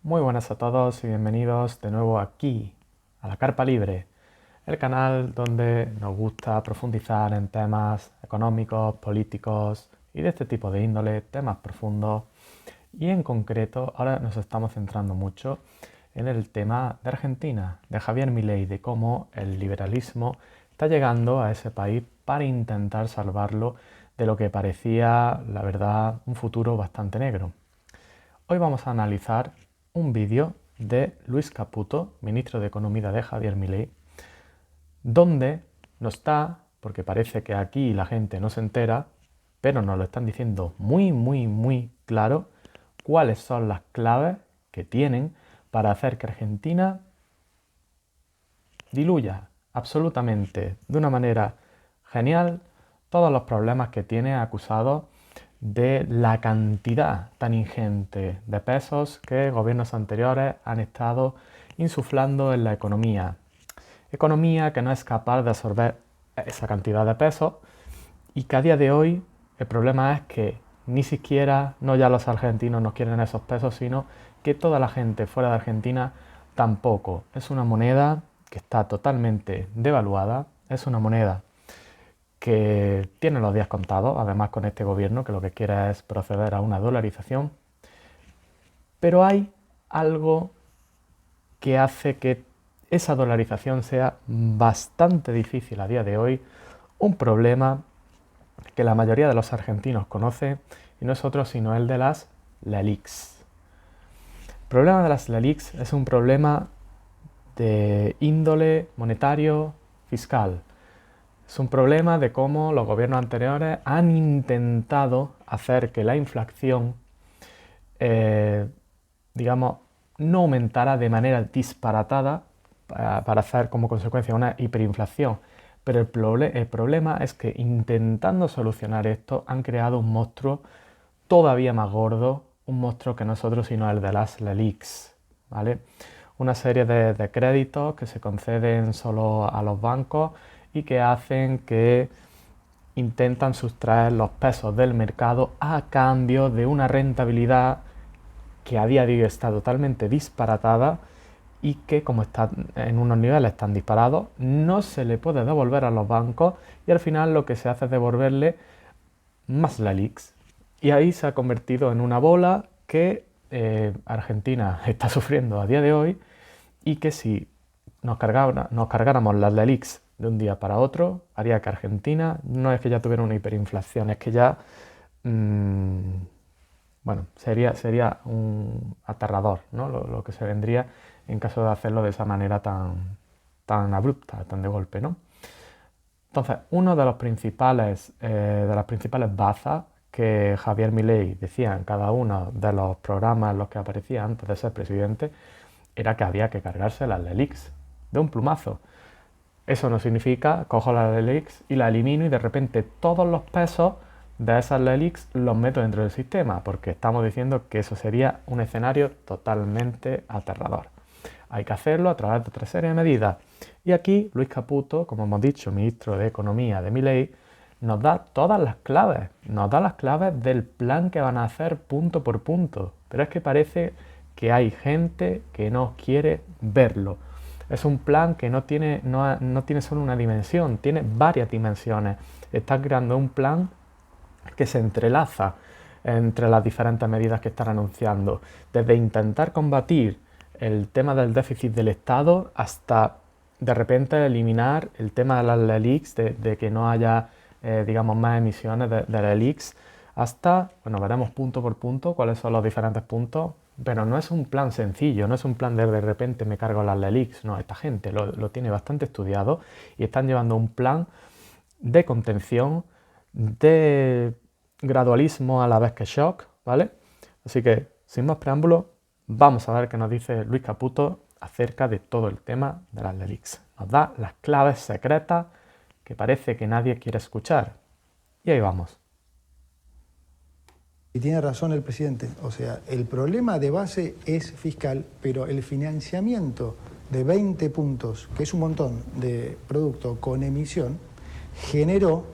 Muy buenas a todos y bienvenidos de nuevo aquí, a la Carpa Libre, el canal donde nos gusta profundizar en temas económicos, políticos y de este tipo de índole, temas profundos. Y en concreto, ahora nos estamos centrando mucho en el tema de Argentina, de Javier Milei, de cómo el liberalismo está llegando a ese país para intentar salvarlo de lo que parecía, la verdad, un futuro bastante negro. Hoy vamos a analizar un vídeo de Luis Caputo, ministro de Economía de Javier Milei, donde nos está, porque parece que aquí la gente no se entera, pero nos lo están diciendo muy claro, cuáles son las claves que tienen para hacer que Argentina diluya absolutamente de una manera genial todos los problemas que tiene acusados de la cantidad tan ingente de pesos que gobiernos anteriores han estado insuflando en la economía. Economía que no es capaz de absorber esa cantidad de pesos y que a día de hoy el problema es que ni siquiera, no ya los argentinos no quieren esos pesos, sino que toda la gente fuera de Argentina tampoco. Es una moneda que está totalmente devaluada, es una moneda que tiene los días contados, además con este gobierno que lo que quiere es proceder a una dolarización, pero hay algo que hace que esa dolarización sea bastante difícil a día de hoy, un problema que la mayoría de los argentinos conoce y no es otro sino el de las LELIQs. El problema de las LELIQs es un problema de índole monetario fiscal. Es un problema de cómo los gobiernos anteriores han intentado hacer que la inflación, digamos, no aumentara de manera disparatada para hacer como consecuencia una hiperinflación. Pero el problema es que intentando solucionar esto han creado un monstruo todavía más gordo, un monstruo que no es otro sino el de las LELIQs, ¿vale? Una serie de créditos que se conceden solo a los bancos y que hacen que intentan sustraer los pesos del mercado a cambio de una rentabilidad que a día de hoy está totalmente disparatada y que como está en unos niveles tan disparados no se le puede devolver a los bancos y al final lo que se hace es devolverle más LELIQs. Y ahí se ha convertido en una bola que Argentina está sufriendo a día de hoy y que si nos cargáramos las LELIQs de un día para otro, haría que Argentina no es que ya tuviera una hiperinflación, es que ya, bueno, sería un aterrador, ¿no? Lo que se vendría en caso de hacerlo de esa manera tan abrupta, tan de golpe, ¿no? Entonces, uno de las principales bazas que Javier Milei decía en cada uno de los programas en los que aparecía antes de ser presidente era que había que cargarse las LELIQs de un plumazo. Eso no significa cojo las LELIQs y la elimino y de repente todos los pesos de esas LELIQs los meto dentro del sistema, porque estamos diciendo que eso sería un escenario totalmente aterrador. Hay que hacerlo a través de otra serie de medidas. Y aquí Luis Caputo, como hemos dicho, ministro de Economía de Milei, nos da todas las claves, nos da las claves del plan que van a hacer punto por punto. Pero es que parece que hay gente que no quiere verlo. Es un plan que no tiene solo una dimensión, tiene varias dimensiones. Está creando un plan que se entrelaza entre las diferentes medidas que están anunciando. Desde intentar combatir el tema del déficit del Estado hasta de repente eliminar el tema de las LELIQs, de que no haya, digamos, más emisiones de LELIQs, hasta, bueno, veremos punto por punto cuáles son los diferentes puntos, pero no es un plan sencillo, no es un plan de repente me cargo las LELIQs, no, esta gente lo tiene bastante estudiado y están llevando un plan de contención, de gradualismo a la vez que shock, ¿vale? Así que, sin más preámbulos, vamos a ver qué nos dice Luis Caputo acerca de todo el tema de las LELIQs. Nos da las claves secretas que parece que nadie quiere escuchar. Y ahí vamos. Y tiene razón el presidente, o sea, el problema de base es fiscal, pero el financiamiento de 20 puntos, que es un montón de producto con emisión, generó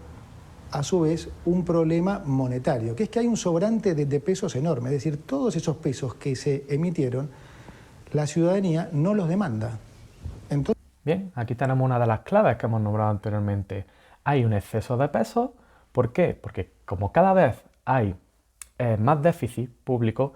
a su vez un problema monetario, que es que hay un sobrante de pesos enorme, es decir, todos esos pesos que se emitieron la ciudadanía no los demanda. Entonces, bien, aquí tenemos una de las claves que hemos nombrado anteriormente. Hay un exceso de pesos. ¿Por qué? Porque como cada vez hay más déficit público,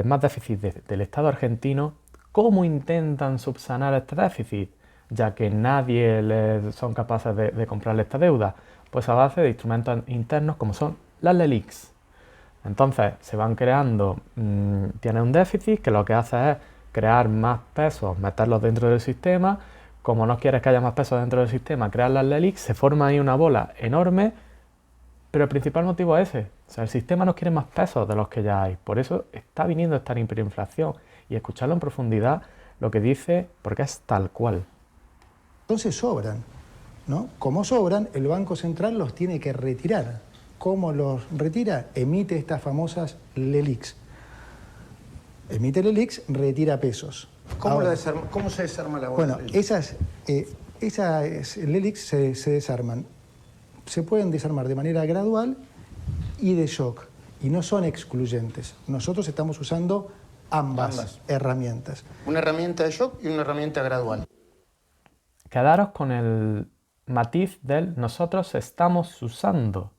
más déficit del Estado argentino, ¿cómo intentan subsanar este déficit? Ya que nadie son capaces de comprarle esta deuda, pues a base de instrumentos internos como son las LELIQs. Entonces se van creando, tiene un déficit que lo que hace es crear más pesos, meterlos dentro del sistema. Como no quieres que haya más pesos dentro del sistema, crear las LELIQs, se forma ahí una bola enorme, pero el principal motivo es ese. O sea, el sistema no quiere más pesos de los que ya hay. Por eso está viniendo esta hiperinflación. Y escucharlo en profundidad lo que dice, porque es tal cual. entonces sobran, ¿no? Como sobran, el Banco Central los tiene que retirar. ¿Cómo los retira? Emite estas famosas LELIQs. Emite LELIQs, retira pesos. ¿Cómo Ahora, se desarma la bueno, bolsa? esas LELIQs se desarman. Se pueden desarmar de manera gradual y de shock, y no son excluyentes. Nosotros estamos usando ambas herramientas. Una herramienta de shock y una herramienta gradual. Quedaros con el matiz del nosotros estamos usando.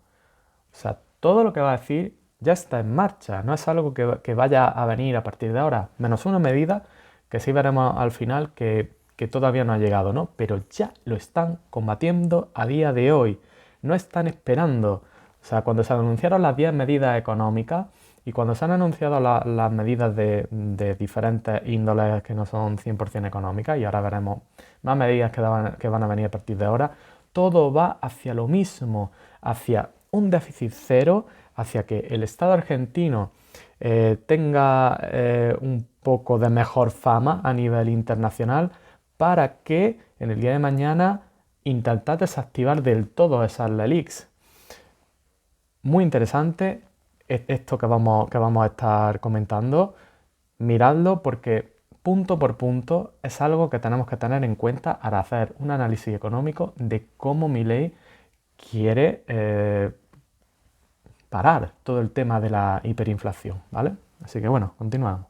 O sea, todo lo que va a decir ya está en marcha, no es algo que vaya a venir a partir de ahora, menos una medida que sí veremos al final que todavía no ha llegado, ¿no? Pero ya lo están combatiendo a día de hoy, no están esperando. O sea, cuando se anunciaron las 10 medidas económicas y cuando se han anunciado las medidas de diferentes índoles que no son 100% económicas, y ahora veremos más medidas que van a venir a partir de ahora, todo va hacia lo mismo, hacia un déficit cero, hacia que el Estado argentino tenga un poco de mejor fama a nivel internacional, para que en el día de mañana intentar desactivar del todo esas LELIQs. Muy interesante esto que vamos a estar comentando. Miradlo porque punto por punto es algo que tenemos que tener en cuenta al hacer un análisis económico de cómo Milei quiere parar todo el tema de la hiperinflación, ¿vale? Así que bueno, continuamos.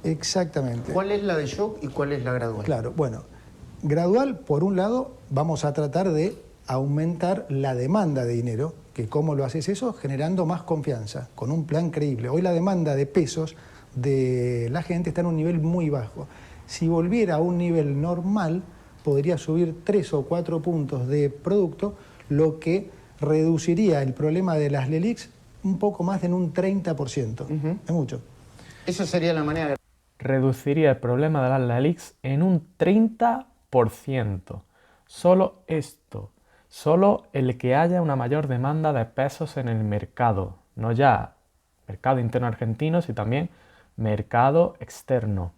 Exactamente. ¿Cuál es la de shock y cuál es la gradual? Claro, bueno, gradual, por un lado, vamos a tratar de aumentar la demanda de dinero, que cómo lo haces eso, generando más confianza, con un plan creíble. Hoy la demanda de pesos de la gente está en un nivel muy bajo. Si volviera a un nivel normal, podría subir 3 o 4 puntos de producto, lo que reduciría el problema de las LELIQs un poco más de en un 30%. Es mucho. Esa sería la manera. Reduciría el problema de las LELIQs en un 30%. Solo esto. Solo el que haya una mayor demanda de pesos en el mercado. No ya mercado interno argentino, sino también mercado externo.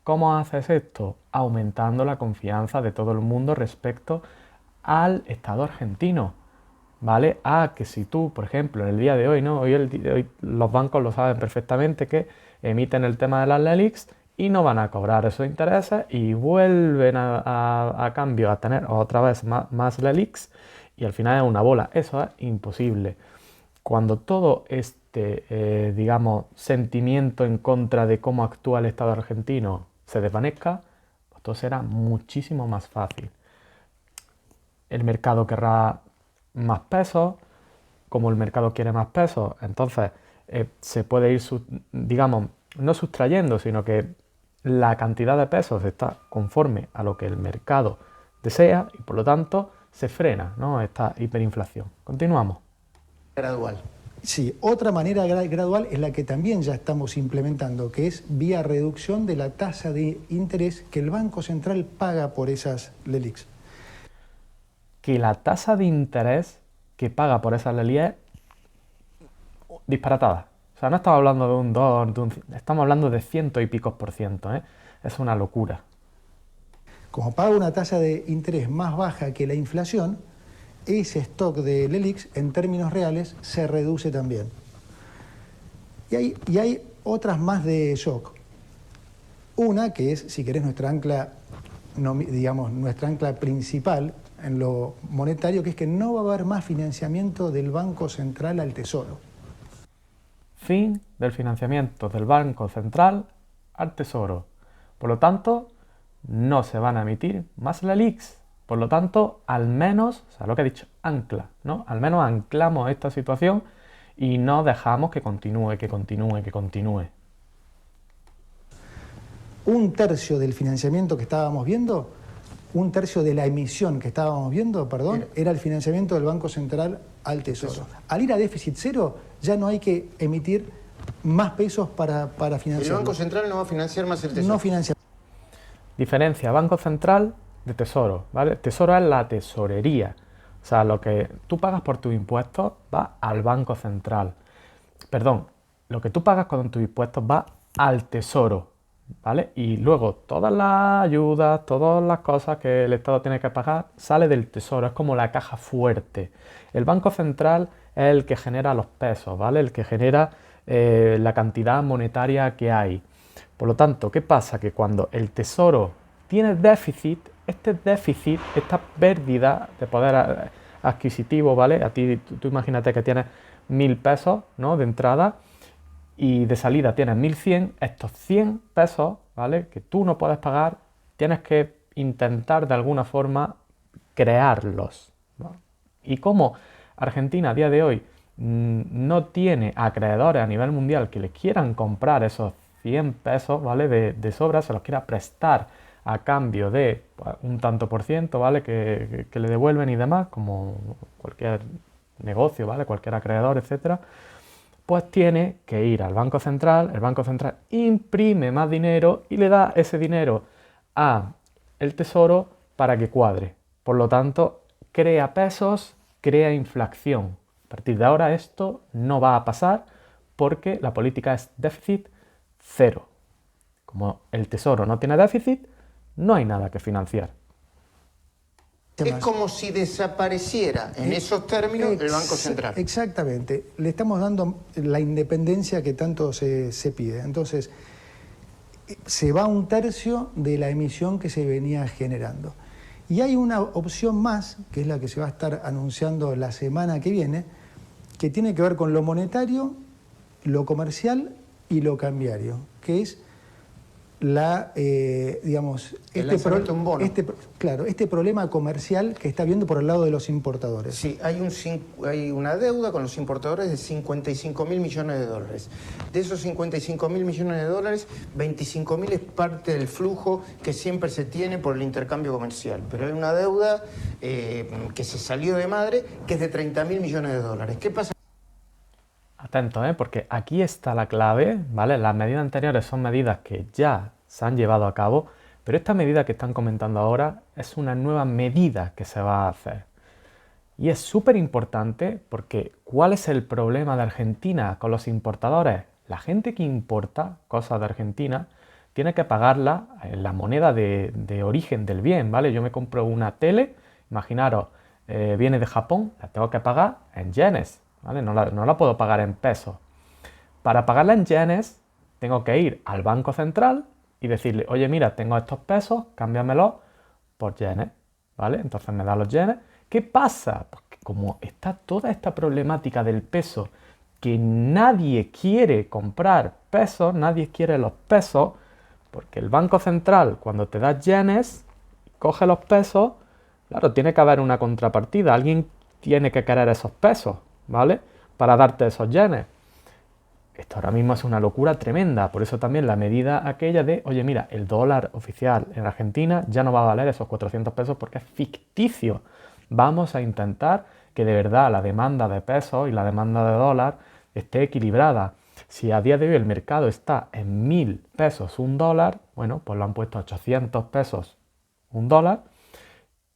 ¿Cómo haces esto? Aumentando la confianza de todo el mundo respecto al Estado argentino. ¿Vale? Que si tú, por ejemplo, en el día de hoy, ¿no? Hoy los bancos lo saben perfectamente, que emiten el tema de las LELIQs y no van a cobrar esos intereses y vuelven a cambio a tener otra vez más LELIQs y al final es una bola. Eso es imposible. Cuando todo este, digamos, sentimiento en contra de cómo actúa el Estado argentino se desvanezca, pues todo será muchísimo más fácil. El mercado querrá más pesos, como el mercado quiere más pesos, entonces se puede ir, digamos, no sustrayendo, sino que la cantidad de pesos está conforme a lo que el mercado desea y por lo tanto se frena, ¿no?, esta hiperinflación. Continuamos. Gradual. Sí, otra manera gradual es la que también ya estamos implementando, que es vía reducción de la tasa de interés que el Banco Central paga por esas LELIQs. Que la tasa de interés que paga por esas LELIQs es disparatada. O sea, no estamos hablando de un 2, estamos hablando de 100 y pico %, ¿eh? Es una locura. Como paga una tasa de interés más baja que la inflación, ese stock de LELIQs en términos reales se reduce también. Y hay otras más de shock. Una que es, si querés, nuestra ancla, digamos, nuestra ancla principal en lo monetario, que es que no va a haber más financiamiento del Banco Central al Tesoro. Fin del financiamiento del Banco Central al Tesoro. Por lo tanto, no se van a emitir más LELIQs. Por lo tanto, al menos, o sea, lo que he dicho, ancla, ¿no? Al menos anclamos esta situación y no dejamos que continúe, que continúe, que continúe. Un tercio del financiamiento que estábamos viendo, un tercio de la emisión que estábamos viendo, perdón, era el financiamiento del Banco Central al Tesoro. Al ir a déficit cero, ya no hay que emitir más pesos para financiar. El Banco Central no va a financiar más el Tesoro. No financia. Diferencia Banco Central de Tesoro, ¿vale? Tesoro es la tesorería. O sea, lo que tú pagas por tus impuestos va al Banco Central. Perdón, lo que tú pagas con tus impuestos va al Tesoro, ¿vale? Y luego todas las ayudas, todas las cosas que el Estado tiene que pagar, sale del Tesoro, es como la caja fuerte. El Banco Central es el que genera los pesos, ¿vale? El que genera la cantidad monetaria que hay. Por lo tanto, ¿qué pasa? Que cuando el Tesoro tiene déficit, este déficit, esta pérdida de poder adquisitivo, ¿vale? A ti, tú imagínate que tienes 1.000 pesos, ¿no? De entrada, y de salida tienes 1.100, estos 100 pesos, ¿vale? Que tú no puedes pagar, tienes que intentar de alguna forma crearlos, ¿no? Y como Argentina a día de hoy no tiene acreedores a nivel mundial que le quieran comprar esos 100 pesos, ¿vale? De sobra, se los quiera prestar a cambio de pues, un tanto por ciento, ¿vale? Que le devuelven y demás, como cualquier negocio, ¿vale? Cualquier acreedor, etcétera, pues tiene que ir al Banco Central, el Banco Central imprime más dinero y le da ese dinero a el Tesoro para que cuadre. Por lo tanto, crea pesos, crea inflación. A partir de ahora esto no va a pasar porque la política es déficit cero. Como el Tesoro no tiene déficit, no hay nada que financiar. Es como si desapareciera en esos términos el Banco Central. Exactamente. Le estamos dando la independencia que tanto se pide. Entonces, se va un tercio de la emisión que se venía generando. Y hay una opción más, que es la que se va a estar anunciando la semana que viene, que tiene que ver con lo monetario, lo comercial y lo cambiario, que es digamos, este problema comercial que está viendo por el lado de los importadores. Sí, hay una deuda con los importadores de 55.000 millones de dólares. De esos 55.000 millones de dólares, 25.000 es parte del flujo que siempre se tiene por el intercambio comercial. Pero hay una deuda que se salió de madre, que es de 30.000 millones de dólares. ¿Qué pasa? Atento, porque aquí está la clave, ¿vale? Las medidas anteriores son medidas que ya se han llevado a cabo, pero esta medida que están comentando ahora es una nueva medida que se va a hacer. Y es súper importante porque ¿cuál es el problema de Argentina con los importadores? La gente que importa cosas de Argentina tiene que pagarla en la moneda de origen del bien, ¿vale? Yo me compro una tele, imaginaros, viene de Japón, la tengo que pagar en yenes, ¿vale? No la puedo pagar en pesos. Para pagarla en yenes, tengo que ir al Banco Central y decirle, oye, mira, tengo estos pesos, cámbiamelos por yenes, ¿vale? Entonces me da los yenes. ¿Qué pasa? Porque como está toda esta problemática del peso, que nadie quiere comprar pesos, nadie quiere los pesos, porque el Banco Central, cuando te da yenes, coge los pesos, claro, tiene que haber una contrapartida, alguien tiene que querer esos pesos, ¿vale? Para darte esos yenes. Esto ahora mismo es una locura tremenda, por eso también la medida aquella de, oye, mira, el dólar oficial en Argentina ya no va a valer esos 400 pesos porque es ficticio. Vamos a intentar que de verdad la demanda de pesos y la demanda de dólar esté equilibrada. Si a día de hoy el mercado está en 1.000 pesos un dólar, bueno, pues lo han puesto a 800 pesos un dólar,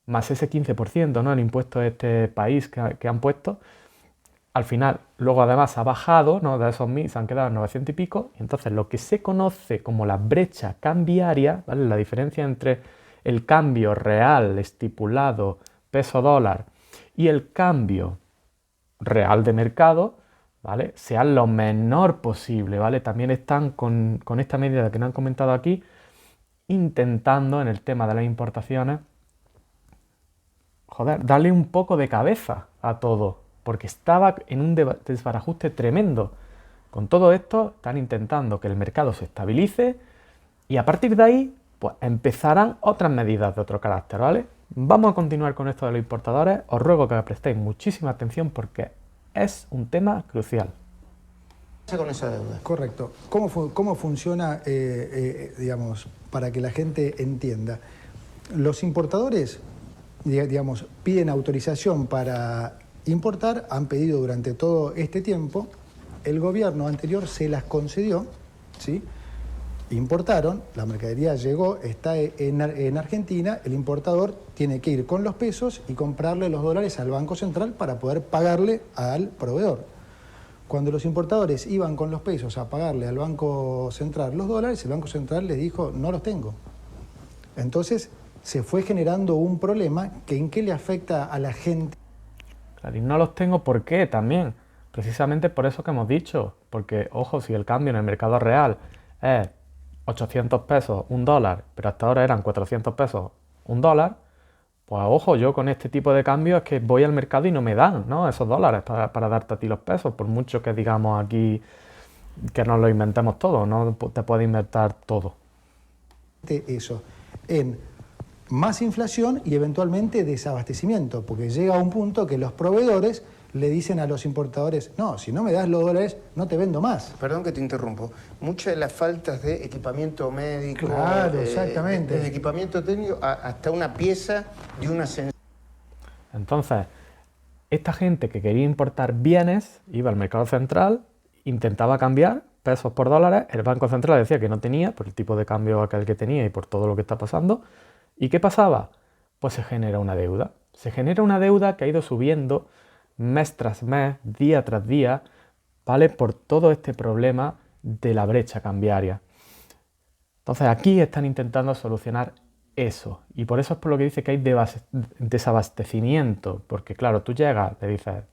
más ese 15%, ¿no? El impuesto de este país que han puesto. Al final, luego además ha bajado, ¿no? De esos 1.000 se han quedado 900 y pico. Y entonces lo que se conoce como la brecha cambiaria, ¿vale? La diferencia entre el cambio real estipulado peso-dólar y el cambio real de mercado, ¿vale? Sea lo menor posible, ¿vale? También están con esta medida que nos han comentado aquí, intentando en el tema de las importaciones, joder, darle un poco de cabeza a todo, porque estaba en un desbarajuste tremendo. Con todo esto están intentando que el mercado se estabilice Y a partir de ahí, pues empezarán otras medidas de otro carácter, ¿vale? Vamos a continuar con esto de los importadores. Os ruego que prestéis muchísima atención porque es un tema crucial. ¿Qué pasa con esa deuda? Correcto. ¿Cómo funciona, digamos, para que la gente entienda? Los importadores, digamos, piden autorización para importar, han pedido durante todo este tiempo, el gobierno anterior se las concedió, ¿sí? Importaron, la mercadería llegó, está en Argentina, el importador tiene que ir con los pesos y comprarle los dólares al Banco Central para poder pagarle al proveedor. Cuando los importadores iban con los pesos a pagarle al Banco Central los dólares, el Banco Central les dijo, no los tengo. Entonces se fue generando un problema que en qué le afecta a la gente. Claro, y no los tengo, ¿por qué? También, precisamente por eso que hemos dicho, porque, ojo, si el cambio en el mercado real es 800 pesos, un dólar, pero hasta ahora eran 400 pesos, un dólar, pues ojo, yo con este tipo de cambio es que voy al mercado y no me dan, ¿no?, esos dólares para darte a ti los pesos, por mucho que digamos aquí que nos lo inventemos todo, no te puedes inventar todo. Eso, en más inflación y eventualmente desabastecimiento, porque llega un punto que los proveedores le dicen a los importadores, no, si no me das los dólares, no te vendo más. Perdón que te interrumpo. Muchas de las faltas de equipamiento médico, claro, exactamente, desde equipamiento técnico hasta una pieza de una Entonces, esta gente que quería importar bienes iba al mercado central, intentaba cambiar pesos por dólares, el Banco Central decía que no tenía por el tipo de cambio aquel que tenía y por todo lo que está pasando. ¿Y qué pasaba? Pues se genera una deuda. Se genera una deuda que ha ido subiendo mes tras mes, día tras día, ¿vale? Por todo este problema de la brecha cambiaria. Entonces aquí están intentando solucionar eso. Y por eso es por lo que dice que hay desabastecimiento. Porque claro, tú llegas, le dices,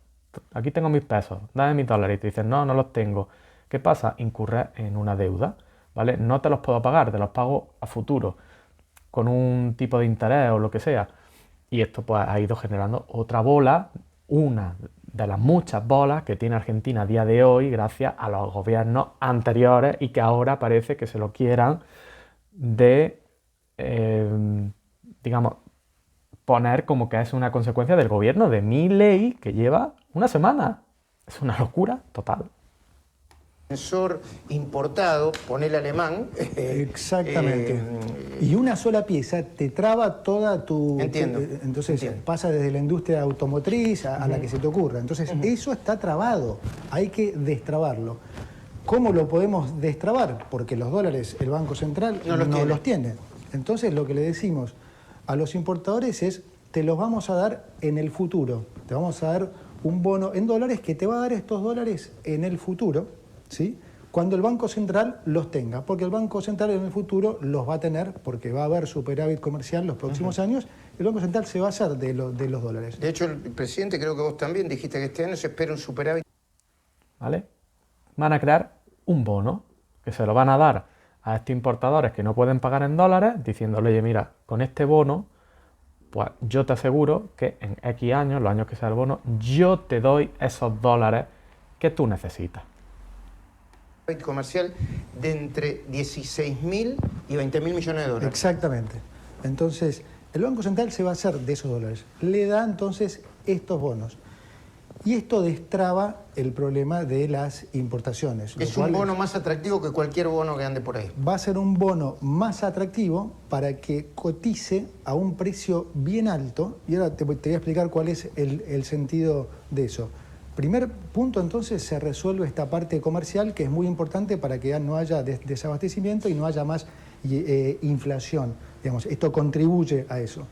aquí tengo mis pesos, dame mis dólares. Y te dicen, no, no los tengo. ¿Qué pasa? Incurres en una deuda, ¿vale? No te los puedo pagar, te los pago a futuro, con un tipo de interés o lo que sea. Y esto pues ha ido generando otra bola, una de las muchas bolas que tiene Argentina a día de hoy gracias a los gobiernos anteriores y que ahora parece que se lo quieran digamos, poner como que es una consecuencia del gobierno de Milei que lleva una semana. Es una locura total. Sensor importado, ponele alemán. Exactamente. Y una sola pieza te traba toda tu... Entiendo. Entonces entiendo. pasa desde la industria automotriz a la que se te ocurra. Entonces eso está trabado, hay que destrabarlo. ¿Cómo lo podemos destrabar? Porque los dólares el Banco Central no los tiene. Entonces lo que le decimos a los importadores es, te los vamos a dar en el futuro. Te vamos a dar un bono en dólares que te va a dar estos dólares en el futuro, ¿sí?, cuando el Banco Central los tenga, porque el Banco Central en el futuro los va a tener, porque va a haber superávit comercial los próximos años, el Banco Central se va a hacer de los dólares. De hecho, el presidente, creo que vos también dijiste que este año se espera un superávit. ¿Vale? Van a crear un bono que se lo van a dar a estos importadores que no pueden pagar en dólares, diciéndole, oye, mira, con este bono, pues yo te aseguro que en X años, los años que sea el bono, yo te doy esos dólares que tú necesitas. Comercial de entre 16.000 y 20.000 millones de dólares. Exactamente. Entonces, el Banco Central se va a hacer de esos dólares. Le da entonces estos bonos. Y esto destraba el problema de las importaciones. Es un bono más atractivo que cualquier bono que ande por ahí. Va a ser un bono más atractivo para que cotice a un precio bien alto. Y ahora te voy a explicar cuál es el sentido de eso. Primer punto, entonces, se resuelve esta parte comercial que es muy importante para que no haya desabastecimiento y no haya más inflación. Digamos, esto contribuye a eso.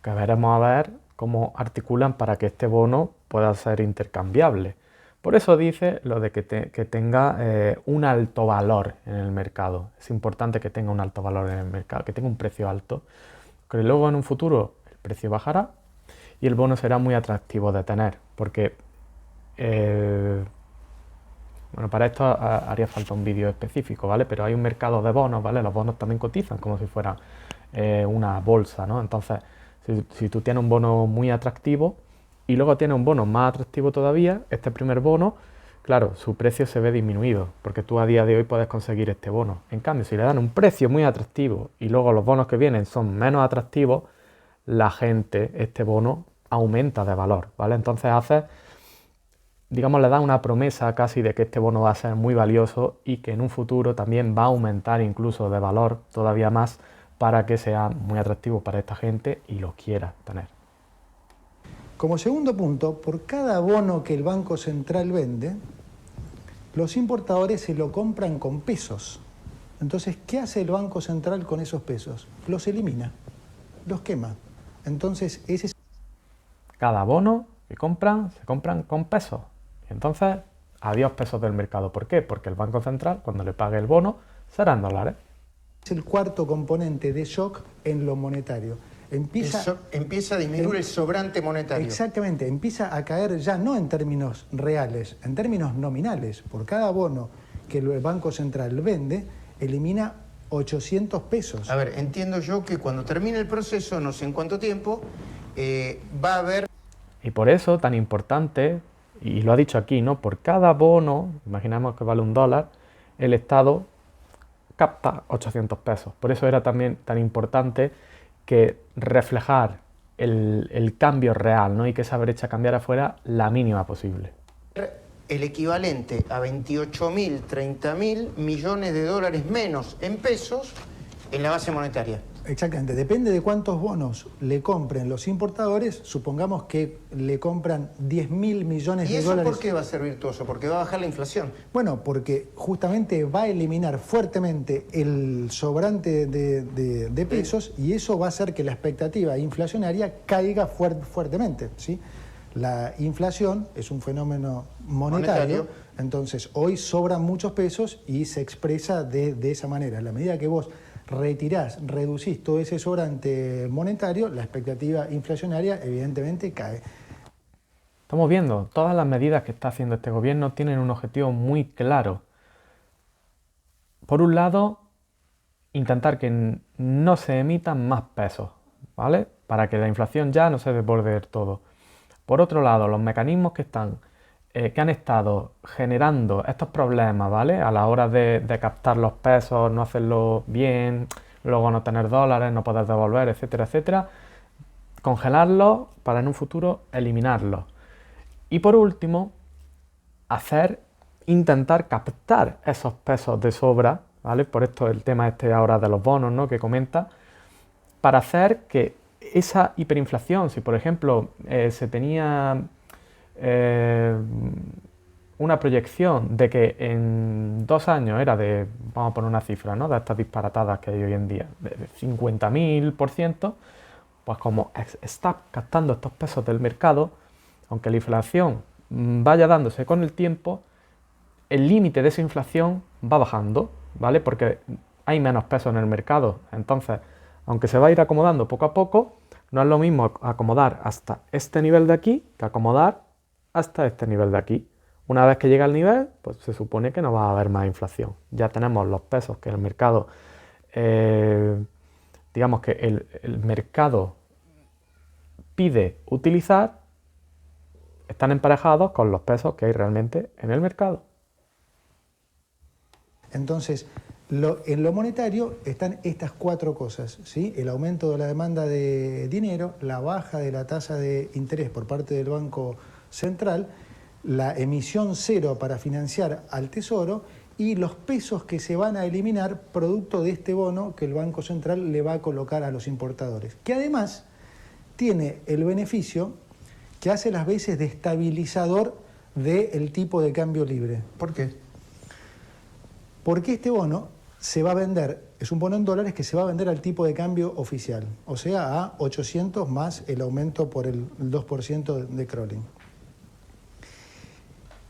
Que veremos a ver cómo articulan para que este bono pueda ser intercambiable. Por eso dice lo de que tenga un alto valor en el mercado. Es importante que tenga un alto valor en el mercado, que tenga un precio alto, que luego en un futuro el precio bajará y el bono será muy atractivo de tener, porque bueno, para esto haría falta un vídeo específico, ¿vale? Pero hay un mercado de bonos, ¿vale? Los bonos también cotizan como si fuera una bolsa, ¿no? Entonces, si tú tienes un bono muy atractivo y luego tienes un bono más atractivo todavía, este primer bono claro, su precio se ve disminuido, porque tú a día de hoy puedes conseguir este bono. En cambio, si le dan un precio muy atractivo y luego los bonos que vienen son menos atractivos, la gente, este bono, aumenta de valor, ¿vale? Entonces digamos, le da una promesa casi de que este bono va a ser muy valioso y que en un futuro también va a aumentar incluso de valor todavía más para que sea muy atractivo para esta gente y lo quiera tener. Como segundo punto, por cada bono que el Banco Central vende, los importadores se lo compran con pesos. Entonces, ¿qué hace el Banco Central con esos pesos? Los elimina, los quema. Entonces, ese es... Cada bono que compran, se compran con pesos. Y entonces, adiós pesos del mercado. ¿Por qué? Porque el Banco Central, cuando le pague el bono, será en dólares. Es el cuarto componente de shock en lo monetario. Empieza a disminuir el sobrante monetario. Exactamente, empieza a caer ya no en términos reales, en términos nominales. Por cada bono que el Banco Central vende, elimina 800 pesos. A ver, entiendo yo que cuando termine el proceso, no sé en cuánto tiempo, va a haber... Y por eso, tan importante, y lo ha dicho aquí, ¿no? Por cada bono, imaginamos que vale $1, el Estado capta 800 pesos. Por eso era también tan importante que reflejar el cambio real, ¿no? Y que esa brecha cambiara fuera la mínima posible. El equivalente a 28.000, 30.000 millones de dólares menos en pesos en la base monetaria. Exactamente, depende de cuántos bonos le compren los importadores, supongamos que le compran 10.000 millones de dólares. ¿Y eso por qué va a ser virtuoso? Porque va a bajar la inflación. Bueno, porque justamente va a eliminar fuertemente el sobrante de pesos y eso va a hacer que la expectativa inflacionaria caiga fuertemente, ¿sí? La inflación es un fenómeno monetario, entonces hoy sobran muchos pesos y se expresa de esa manera. A la medida que vos reducís todo ese sobrante monetario, la expectativa inflacionaria evidentemente cae. Estamos viendo, todas las medidas que está haciendo este gobierno tienen un objetivo muy claro. Por un lado, intentar que no se emitan más pesos, ¿vale? Para que la inflación ya no se desborde del todo. Por otro lado, los mecanismos que han estado generando estos problemas, ¿vale? A la hora de captar los pesos, no hacerlo bien, luego no tener dólares, no poder devolver, etcétera, etcétera, congelarlos para en un futuro eliminarlos. Y por último, intentar captar esos pesos de sobra, ¿vale? Por esto el tema ahora de los bonos, ¿no? Que comenta, para hacer que esa hiperinflación, si por ejemplo se tenía una proyección de que en 2 años era de, vamos a poner una cifra, ¿no? De estas disparatadas que hay hoy en día, de 50.000%, pues como está captando estos pesos del mercado, aunque la inflación vaya dándose con el tiempo, el límite de esa inflación va bajando, ¿vale? Porque hay menos pesos en el mercado. Entonces, aunque se va a ir acomodando poco a poco, no es lo mismo acomodar hasta este nivel de aquí que acomodar hasta este nivel de aquí. Una vez que llega al nivel, pues se supone que no va a haber más inflación. Ya tenemos los pesos que el mercado, digamos que el mercado pide utilizar, están emparejados con los pesos que hay realmente en el mercado. Entonces, en lo monetario están estas 4 cosas, ¿sí? El aumento de la demanda de dinero, la baja de la tasa de interés por parte del Banco Central, la emisión cero para financiar al Tesoro y los pesos que se van a eliminar producto de este bono que el Banco Central le va a colocar a los importadores, que además tiene el beneficio que hace las veces de estabilizador del tipo de cambio libre. ¿Por qué? Porque este bono se va a vender, es un bono en dólares que se va a vender al tipo de cambio oficial, o sea, a 800 más el aumento por el 2% de crawling.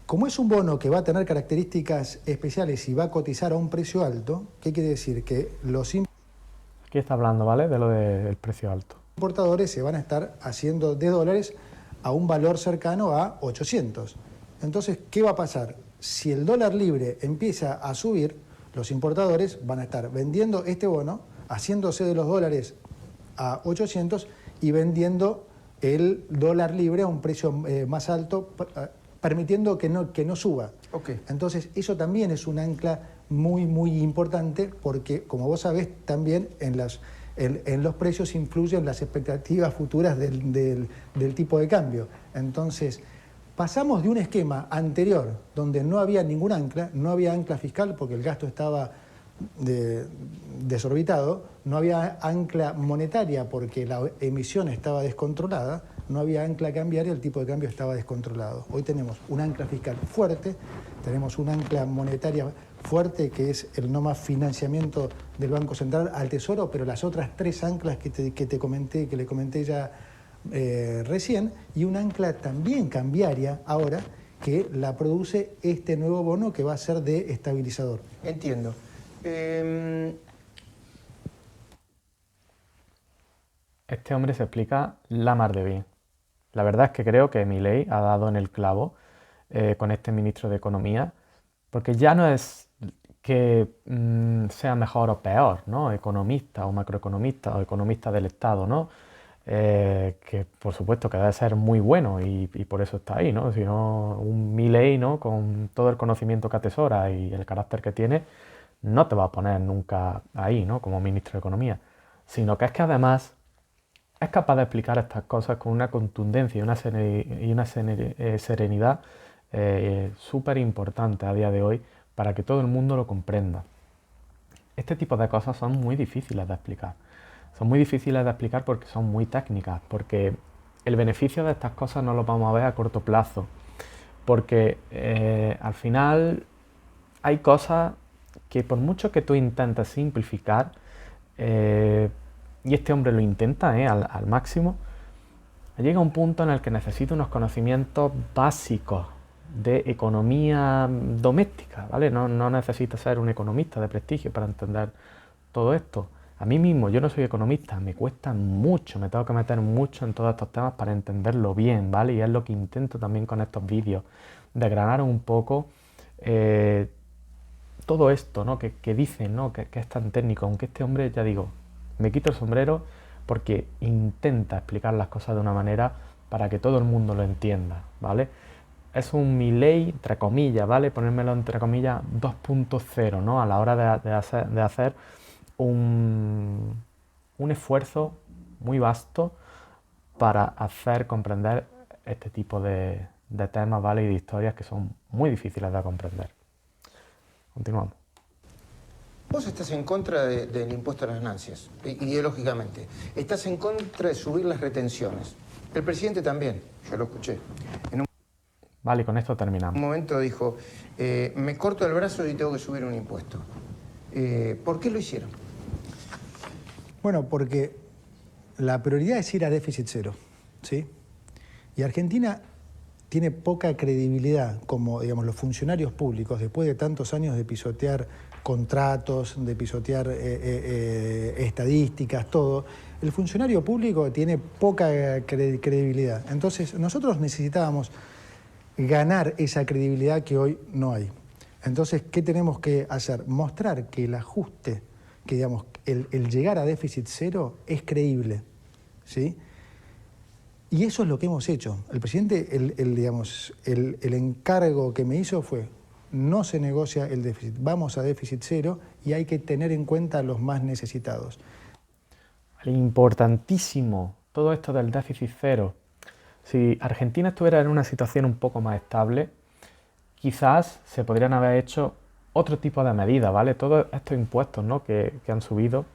Como es un bono que va a tener características especiales y va a cotizar a un precio alto, ¿qué quiere decir? Que los Aquí está hablando, ¿vale? De lo del precio alto. Importadores se van a estar haciendo de dólares a un valor cercano a 800. Entonces, ¿qué va a pasar? Si el dólar libre empieza a subir, los importadores van a estar vendiendo este bono, haciéndose de los dólares a 800 y vendiendo el dólar libre a un precio más alto, permitiendo que no suba. Okay. Entonces, eso también es un ancla muy, muy importante porque, como vos sabés, también en los precios influyen las expectativas futuras del tipo de cambio. Entonces, pasamos de un esquema anterior donde no había ningún ancla, no había ancla fiscal porque el gasto estaba desorbitado, no había ancla monetaria porque la emisión estaba descontrolada, no había ancla cambiaria, el tipo de cambio estaba descontrolado. Hoy tenemos un ancla fiscal fuerte, tenemos un ancla monetaria fuerte que es el no más financiamiento del Banco Central al Tesoro, pero las otras tres anclas que te comenté, que le comenté ya recién, y un ancla también cambiaria ahora que la produce este nuevo bono que va a ser de estabilizador. Entiendo. Este hombre se explica la mar de bien. La verdad es que creo que Milei ha dado en el clavo con este ministro de Economía, porque ya no es que sea mejor o peor, ¿no? Economista o macroeconomista o economista del Estado, ¿no? Que por supuesto que debe ser muy bueno y por eso está ahí, ¿no? Si no, un Milei, ¿no? Con todo el conocimiento que atesora y el carácter que tiene, no te va a poner nunca ahí, ¿no? Como ministro de Economía, sino que es que además es capaz de explicar estas cosas con una contundencia y una serenidad súper importante a día de hoy para que todo el mundo lo comprenda. Este tipo de cosas son muy difíciles de explicar. Son muy difíciles de explicar porque son muy técnicas, porque el beneficio de estas cosas no lo vamos a ver a corto plazo, porque al final hay cosas que por mucho que tú intentes simplificar, y este hombre lo intenta al máximo, llega un punto en el que necesita unos conocimientos básicos de economía doméstica, ¿vale? No necesita ser un economista de prestigio para entender todo esto. A mí mismo, yo no soy economista, me cuesta mucho, me tengo que meter mucho en todos estos temas para entenderlo bien, ¿vale? Y es lo que intento también con estos vídeos, desgranar un poco todo esto, ¿no? Que dicen, ¿no? Que es tan técnico, aunque este hombre, ya digo, me quito el sombrero porque intenta explicar las cosas de una manera para que todo el mundo lo entienda, ¿vale? Es un Milei, entre comillas, ¿vale? Ponérmelo entre comillas 2.0, ¿no? A la hora de hacer un esfuerzo muy vasto para hacer comprender este tipo de temas, ¿vale? Y de historias que son muy difíciles de comprender. Continuamos. Vos estás en contra del impuesto a las ganancias, ideológicamente. Estás en contra de subir las retenciones. El presidente también, yo lo escuché. Vale, y con esto terminamos. En un momento dijo, me corto el brazo y tengo que subir un impuesto. ¿Por qué lo hicieron? Bueno, porque la prioridad es ir a déficit cero, ¿sí? Y Argentina tiene poca credibilidad como, digamos, los funcionarios públicos, después de tantos años de pisotear contratos, de pisotear estadísticas, todo. El funcionario público tiene poca credibilidad. Entonces, nosotros necesitábamos ganar esa credibilidad que hoy no hay. Entonces, ¿qué tenemos que hacer? Mostrar que el ajuste, que digamos, el llegar a déficit cero es creíble, ¿sí? Y eso es lo que hemos hecho. El presidente, el encargo que me hizo fue, no se negocia el déficit, vamos a déficit cero y hay que tener en cuenta a los más necesitados. Importantísimo todo esto del déficit cero. Si Argentina estuviera en una situación un poco más estable, quizás se podrían haber hecho otro tipo de medidas, ¿vale? Todos estos impuestos, ¿no? que han subido,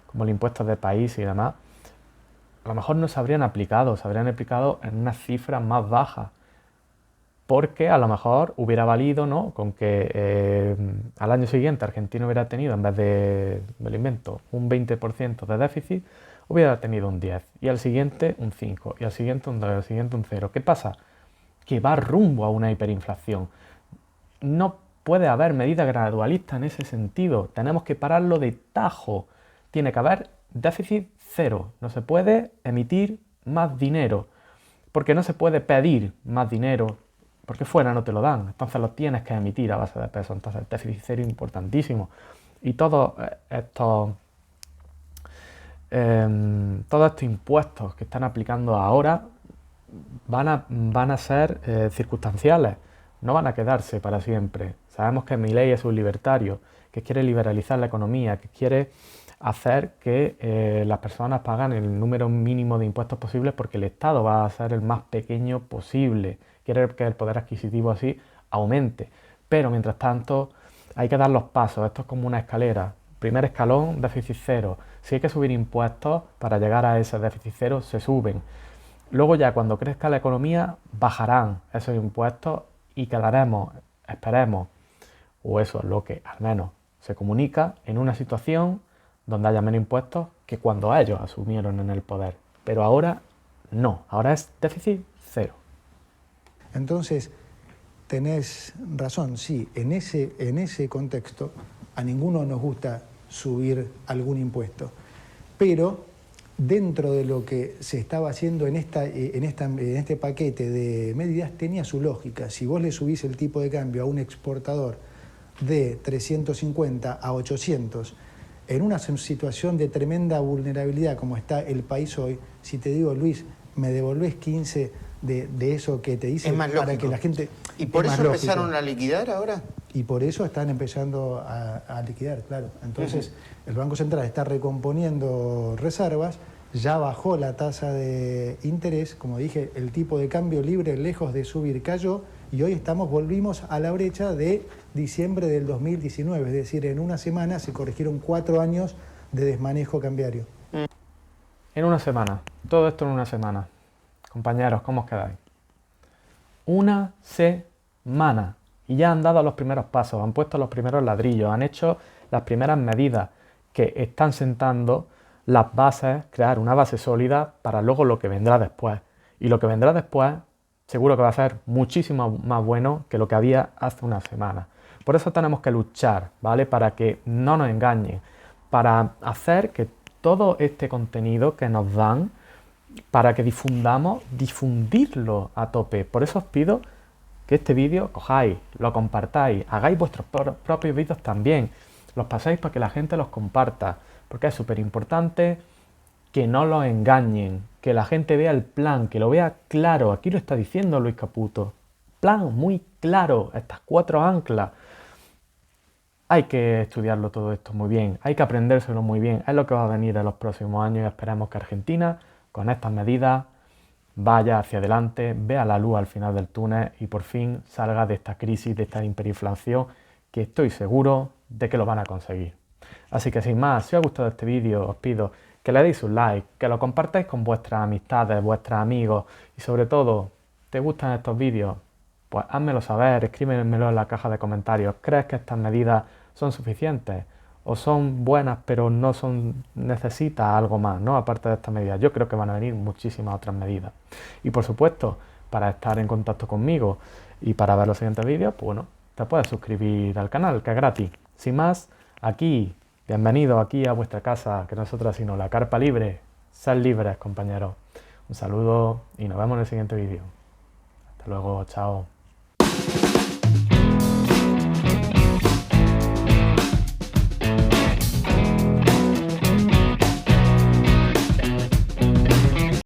como el impuesto de país y demás, a lo mejor no se habrían aplicado en unas cifras más bajas, porque a lo mejor hubiera valido, ¿no? Con que al año siguiente Argentina hubiera tenido, en vez de, me lo invento, un 20% de déficit, hubiera tenido un 10%, y al siguiente un 5%, y al siguiente un 2%, y al siguiente un 0%. ¿Qué pasa? Que va rumbo a una hiperinflación. No puede haber medidas gradualistas en ese sentido. Tenemos que pararlo de tajo. Tiene que haber déficit cero. No se puede emitir más dinero, porque no se puede pedir más dinero, porque fuera no te lo dan. Entonces lo tienes que emitir a base de peso. Entonces el déficit cero es importantísimo. Y todos estos impuestos que están aplicando ahora van a ser circunstanciales, no van a quedarse para siempre. Sabemos que Milei es un libertario, que quiere liberalizar la economía, que quiere hacer que las personas paguen el número mínimo de impuestos posibles porque el Estado va a ser el más pequeño posible. Quiere que el poder adquisitivo así aumente. Pero mientras tanto hay que dar los pasos. Esto es como una escalera. Primer escalón, déficit cero. Si hay que subir impuestos para llegar a ese déficit cero, se suben. Luego ya cuando crezca la economía bajarán esos impuestos y quedaremos, esperemos, o eso es lo que al menos se comunica, en una situación donde haya menos impuestos que cuando ellos asumieron en el poder. Pero ahora no, ahora es déficit cero. Entonces, tenés razón, sí, en ese contexto a ninguno nos gusta subir algún impuesto, pero dentro de lo que se estaba haciendo en este paquete de medidas tenía su lógica. Si vos le subís el tipo de cambio a un exportador de 350 a 800, en una situación de tremenda vulnerabilidad como está el país hoy, si te digo, Luis, me devolvés 15 de eso que te hice para que la gente... ¿Y por eso empezaron a liquidar ahora? Y por eso están empezando a liquidar, claro. Entonces, el Banco Central está recomponiendo reservas, ya bajó la tasa de interés, como dije, el tipo de cambio libre, lejos de subir, cayó, y hoy volvimos a la brecha de diciembre del 2019, es decir, en una semana se corrigieron 4 años de desmanejo cambiario. En una semana, todo esto en una semana. Compañeros, ¿cómo os quedáis? Una semana. Y ya han dado los primeros pasos, han puesto los primeros ladrillos, han hecho las primeras medidas que están sentando las bases, crear una base sólida para luego lo que vendrá después. Y lo que vendrá después seguro que va a ser muchísimo más bueno que lo que había hace una semana. Por eso tenemos que luchar, ¿vale? Para que no nos engañen, para hacer que todo este contenido que nos dan, para que difundirlo a tope. Por eso os pido que este vídeo cojáis, lo compartáis, hagáis vuestros propios vídeos también, los paséis para que la gente los comparta, porque es súper importante que no los engañen, que la gente vea el plan, que lo vea claro. Aquí lo está diciendo Luis Caputo. Plan muy claro, estas 4 anclas. Hay que estudiarlo todo esto muy bien, hay que aprendérselo muy bien. Es lo que va a venir en los próximos años y esperemos que Argentina, con estas medidas, vaya hacia adelante, vea la luz al final del túnel y por fin salga de esta crisis, de esta hiperinflación, que estoy seguro de que lo van a conseguir. Así que sin más, si os ha gustado este vídeo, os pido que le deis un like, que lo compartáis con vuestras amistades, vuestros amigos y sobre todo, ¿te gustan estos vídeos? Pues házmelo saber, escríbemelo en la caja de comentarios. ¿Crees que estas medidas son suficientes? ¿O son buenas pero no son, necesita algo más, ¿no? Aparte de estas medidas? Yo creo que van a venir muchísimas otras medidas. Y por supuesto, para estar en contacto conmigo y para ver los siguientes vídeos, pues bueno, te puedes suscribir al canal, que es gratis. Sin más, aquí, bienvenido aquí a vuestra casa, que no es otra sino la carpa libre. Sed libres, compañeros. Un saludo y nos vemos en el siguiente vídeo. Hasta luego, chao.